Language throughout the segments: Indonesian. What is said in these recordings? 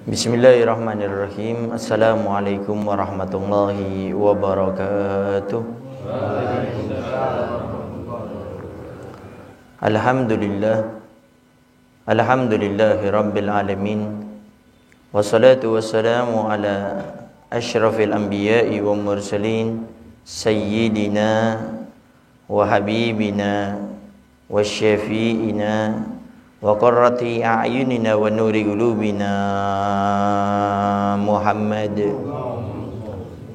Bismillahirrahmanirrahim. Assalamualaikum warahmatullahi wabarakatuh. Alhamdulillahi rabbil alamin. Wassalatu wassalamu ala asyrafil anbiya'i wa mursalin sayyidina wa habibina wa syafi'ina wa qurrati a'yunina wa nuri qulubina Muhammad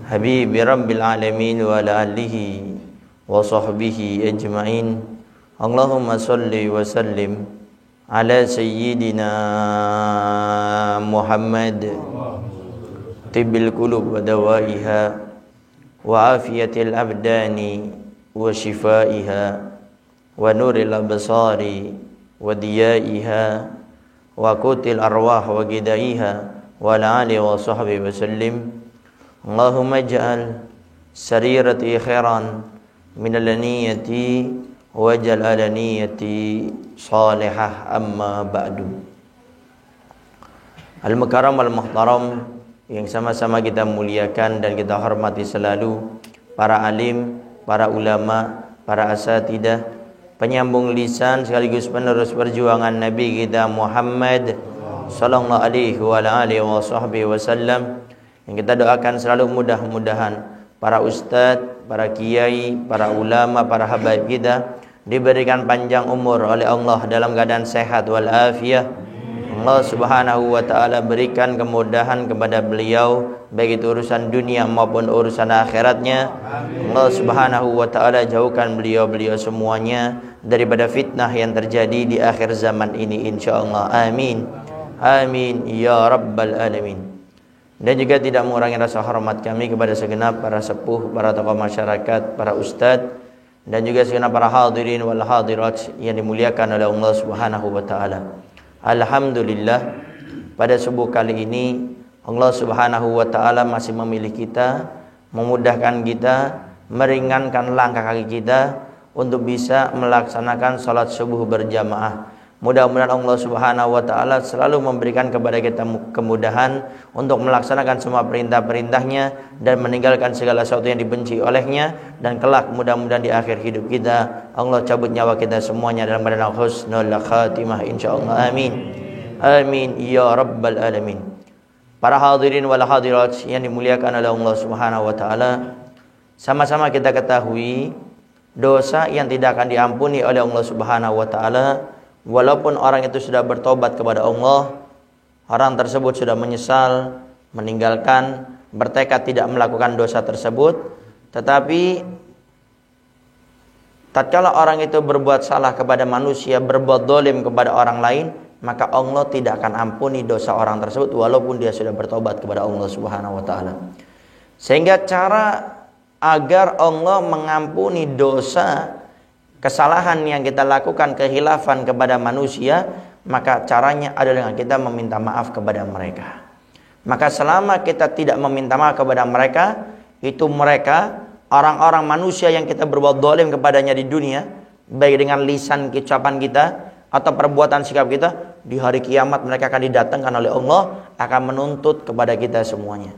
habibi rabbil alamin wa ala alihi wa sahbihi ajma'in. Allahumma salli wa sallim ala sayyidina Muhammad tibbil qulub wa dawaiha wa afiyatil abdani wa shifaiha wa nuril absari wa diyaiha wa qutil arwah wa gidaiha wa ali wa sahbihi wa sallim. Allahumma ij'al sarirati khairan min al-niyati wa jal alaniyati salihah, amma ba'du. Al-mukarram al-muhtaram yang sama-sama kita muliakan dan kita hormati selalu, para alim, para ulama, para asatidah, penyambung lisan sekaligus penerus perjuangan Nabi kita Muhammad sallallahu alaihi wa alihi wasallam, yang kita doakan selalu mudah-mudahan para ustadz, para kiai, para ulama, para habaib kita diberikan panjang umur oleh Allah dalam keadaan sehat wal afiyah. Allah Subhanahu wa taala berikan kemudahan kepada beliau baik itu urusan dunia maupun urusan akhiratnya. Allah Subhanahu wa taala jauhkan beliau semuanya daripada fitnah yang terjadi di akhir zaman ini insyaallah. Amin. Amin ya rabbal alamin. Dan juga tidak mengurangi rasa hormat kami kepada segenap para sepuh, para tokoh masyarakat, para ustadz, dan juga segenap para hadirin wal hadirat yang dimuliakan oleh Allah Subhanahu wa taala. Alhamdulillah, pada subuh kali ini Allah Subhanahu wa taala masih memilih kita, memudahkan kita, meringankan langkah kaki kita untuk bisa melaksanakan salat subuh berjamaah. Mudah-mudahan Allah Subhanahu wa taala selalu memberikan kepada kita kemudahan untuk melaksanakan semua perintah-perintahnya dan meninggalkan segala sesuatu yang dibenci olehnya, dan kelak mudah-mudahan di akhir hidup kita Allah cabut nyawa kita semuanya dalam keadaan husnul khatimah insyaallah. Amin. Amin ya rabbal alamin. Para hadirin wal hadirat yang dimuliakan oleh Allah Subhanahu wa taala, sama-sama kita ketahui dosa yang tidak akan diampuni oleh Allah Subhanahu wa taala. Walaupun orang itu sudah bertobat kepada Allah, orang tersebut sudah menyesal, meninggalkan, bertekad tidak melakukan dosa tersebut, tetapi tatkala orang itu berbuat salah kepada manusia, berbuat zalim kepada orang lain, maka Allah tidak akan ampuni dosa orang tersebut walaupun dia sudah bertobat kepada Allah Subhanahu wa taala. Sehingga cara agar Allah mengampuni dosa kesalahan yang kita lakukan, kehilafan kepada manusia, maka caranya adalah dengan kita meminta maaf kepada mereka. Maka selama kita tidak meminta maaf kepada mereka, itu mereka orang-orang manusia yang kita berbuat zalim kepadanya di dunia, baik dengan lisan ucapan kita atau perbuatan sikap kita, di hari kiamat mereka akan didatangkan oleh Allah, akan menuntut kepada kita semuanya.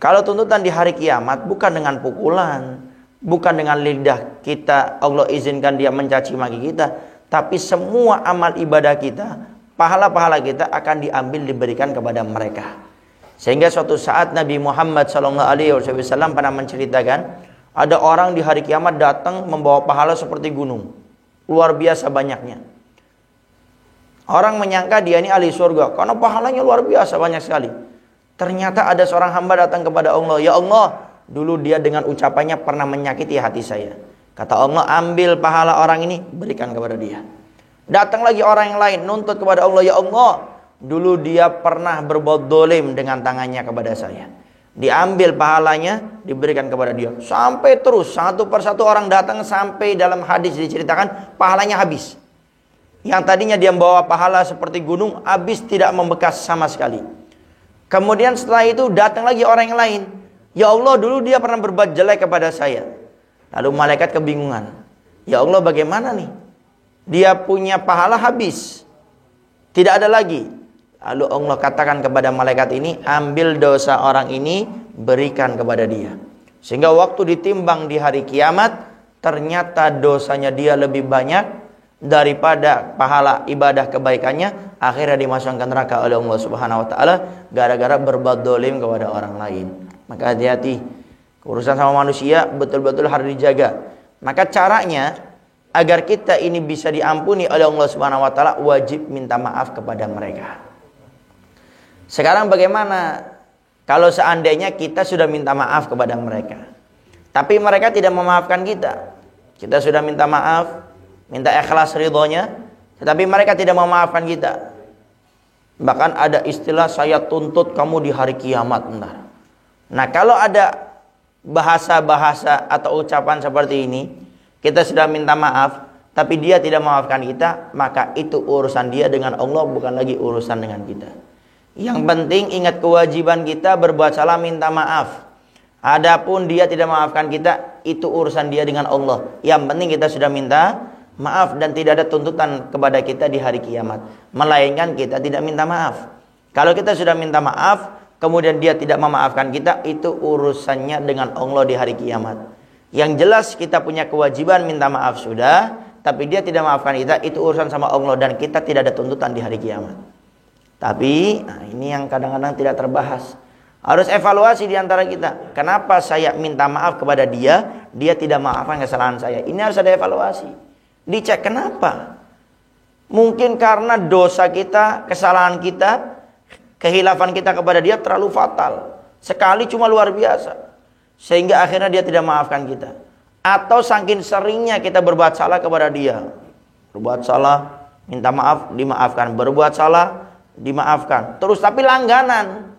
Kalau tuntutan di hari kiamat bukan dengan pukulan, bukan dengan lidah kita, Allah izinkan dia mencaci maki kita, tapi semua amal ibadah kita, pahala-pahala kita akan diambil, diberikan kepada mereka. Sehingga suatu saat Nabi Muhammad SAW pernah menceritakan, ada orang di hari kiamat datang membawa pahala seperti gunung, luar biasa banyaknya. Orang menyangka dia ini ahli surga karena pahalanya luar biasa banyak sekali. Ternyata ada seorang hamba datang kepada Allah, ya Allah, dulu dia dengan ucapannya pernah menyakiti hati saya. Kata Allah, ambil pahala orang ini, berikan kepada dia. Datang lagi orang yang lain nuntut kepada Allah, ya Allah, dulu dia pernah berbuat zalim dengan tangannya kepada saya. Diambil pahalanya, diberikan kepada dia. Sampai terus satu persatu orang datang, sampai dalam hadis diceritakan pahalanya habis. Yang tadinya dia membawa pahala seperti gunung, habis, tidak membekas sama sekali. Kemudian setelah itu datang lagi orang yang lain, ya Allah, dulu dia pernah berbuat jelek kepada saya. Lalu malaikat kebingungan. Ya Allah, bagaimana nih? Dia punya pahala habis. Tidak ada lagi. Lalu Allah katakan kepada malaikat ini, ambil dosa orang ini, berikan kepada dia. Sehingga waktu ditimbang di hari kiamat, ternyata dosanya dia lebih banyak daripada pahala ibadah kebaikannya. Akhirnya dimasukkan neraka oleh Allah Subhanahu wa taala gara-gara berbuat dolim kepada orang lain. Maka hati-hati, urusan sama manusia betul-betul harus dijaga. Maka caranya agar kita ini bisa diampuni oleh Allah Subhanahu wa taala, wajib minta maaf kepada mereka. Sekarang bagaimana kalau seandainya kita sudah minta maaf kepada mereka, tapi mereka tidak memaafkan kita? Kita sudah minta maaf, minta ikhlas ridhonya, tetapi mereka tidak memaafkan kita. Bahkan ada istilah, saya tuntut kamu di hari kiamat. Nah, kalau ada bahasa-bahasa atau ucapan seperti ini, kita sudah minta maaf, tapi dia tidak memaafkan kita, maka itu urusan dia dengan Allah, bukan lagi urusan dengan kita. Yang penting ingat kewajiban kita berbuat salah, minta maaf. Adapun dia tidak memaafkan kita, itu urusan dia dengan Allah. Yang penting kita sudah minta maaf dan tidak ada tuntutan kepada kita di hari kiamat, melainkan kita tidak minta maaf. Kalau kita sudah minta maaf, kemudian dia tidak memaafkan kita, itu urusannya dengan Allah di hari kiamat. Yang jelas kita punya kewajiban minta maaf sudah, tapi dia tidak memaafkan kita, itu urusan sama Allah dan kita tidak ada tuntutan di hari kiamat. Tapi ini yang kadang-kadang tidak terbahas. Harus evaluasi di antara kita. Kenapa saya minta maaf kepada dia, dia tidak maafkan kesalahan saya? Ini harus ada evaluasi. Dicek kenapa. Mungkin karena dosa kita, kesalahan kita, kehilafan kita kepada dia terlalu fatal. Sekali cuma luar biasa. Sehingga akhirnya dia tidak maafkan kita. Atau saking seringnya kita berbuat salah kepada dia. Berbuat salah, minta maaf, dimaafkan. Berbuat salah, dimaafkan. Terus tapi langganan.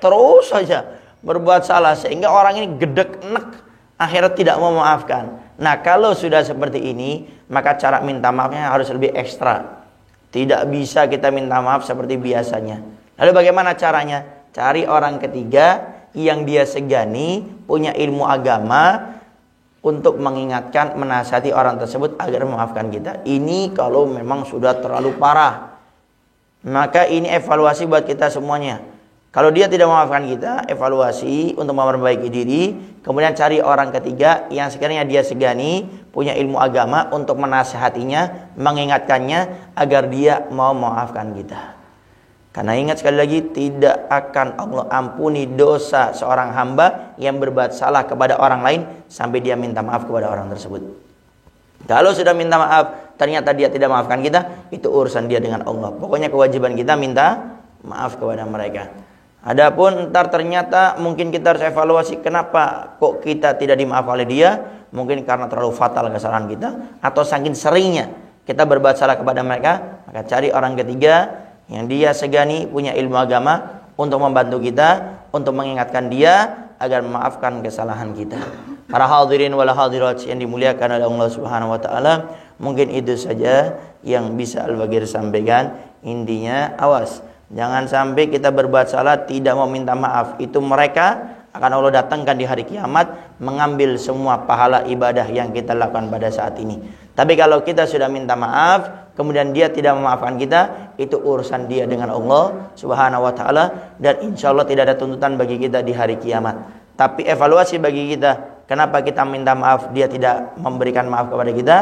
Terus saja berbuat salah sehingga orang ini gedek nek, akhirnya tidak mau memaafkan. Nah, kalau sudah seperti ini, maka cara minta maafnya harus lebih ekstra. Tidak bisa kita minta maaf seperti biasanya. Lalu bagaimana caranya? Cari orang ketiga yang dia segani, punya ilmu agama, untuk mengingatkan, menasihati orang tersebut agar memaafkan kita. Ini kalau memang sudah terlalu parah. Maka ini evaluasi buat kita semuanya. Kalau dia tidak memaafkan kita, evaluasi untuk memperbaiki diri. Kemudian cari orang ketiga yang sekiranya dia segani, punya ilmu agama untuk menasihatinya, mengingatkannya agar dia mau memaafkan kita. Karena ingat sekali lagi, tidak akan Allah ampuni dosa seorang hamba yang berbuat salah kepada orang lain sampai dia minta maaf kepada orang tersebut. Kalau sudah minta maaf, ternyata dia tidak maafkan kita, itu urusan dia dengan Allah. Pokoknya kewajiban kita minta maaf kepada mereka. Adapun ntar ternyata mungkin kita harus evaluasi, kenapa kok kita tidak dimaafkan oleh dia? Mungkin karena terlalu fatal kesalahan kita, atau saking seringnya kita berbuat salah kepada mereka. Maka cari orang ketiga yang dia segani, punya ilmu agama untuk membantu kita, untuk mengingatkan dia agar memaafkan kesalahan kita. Para hadirin wal hadirat yang dimuliakan oleh Allah Subhanahu wa taala, mungkin itu saja yang bisa Al-Bagir sampaikan. Intinya awas, jangan sampai kita berbuat salah tidak mau minta maaf. Itu mereka akan Allah datangkan di hari kiamat, mengambil semua pahala ibadah yang kita lakukan pada saat ini. Tapi kalau kita sudah minta maaf, kemudian dia tidak memaafkan kita, itu urusan dia dengan Allah Subhanahu wa taala, dan insya Allah tidak ada tuntutan bagi kita di hari kiamat. Tapi evaluasi bagi kita, kenapa kita minta maaf dia tidak memberikan maaf kepada kita?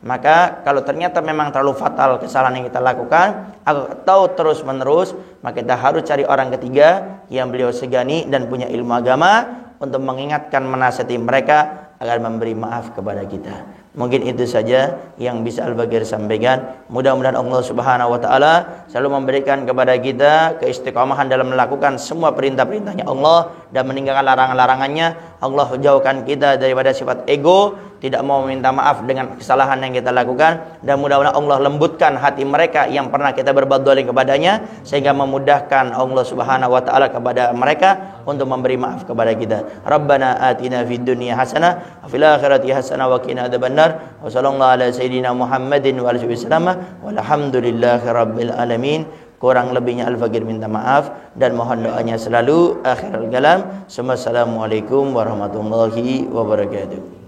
Maka kalau ternyata memang terlalu fatal kesalahan yang kita lakukan atau terus menerus, maka kita harus cari orang ketiga yang beliau segani dan punya ilmu agama untuk mengingatkan, menasihati mereka agar memberi maaf kepada kita. Mungkin itu saja yang bisa Al-Bagir sampaikan. Mudah-mudahan Allah Subhanahu wa taala selalu memberikan kepada kita keistiqomahan dalam melakukan semua perintah-perintahnya Allah dan meninggalkan larangan-larangannya. Allah jauhkan kita daripada sifat ego, tidak mau meminta maaf dengan kesalahan yang kita lakukan, dan mudah-mudahan Allah lembutkan hati mereka yang pernah kita berbuat zalim kepadanya, sehingga memudahkan Allah Subhanahu wa taala kepada mereka untuk memberi maaf kepada kita. Rabbana atina fid dunya hasanah wa fil akhirati hasanah wa qina adzabannar. Wa sallallahu ala sayyidina Muhammadin wa alihi wasallam. Walhamdulillahi rabbil alamin. Kurang lebihnya Al-Bagir minta maaf dan mohon doanya selalu. Akhirul kalam. Assalamualaikum warahmatullahi wabarakatuh.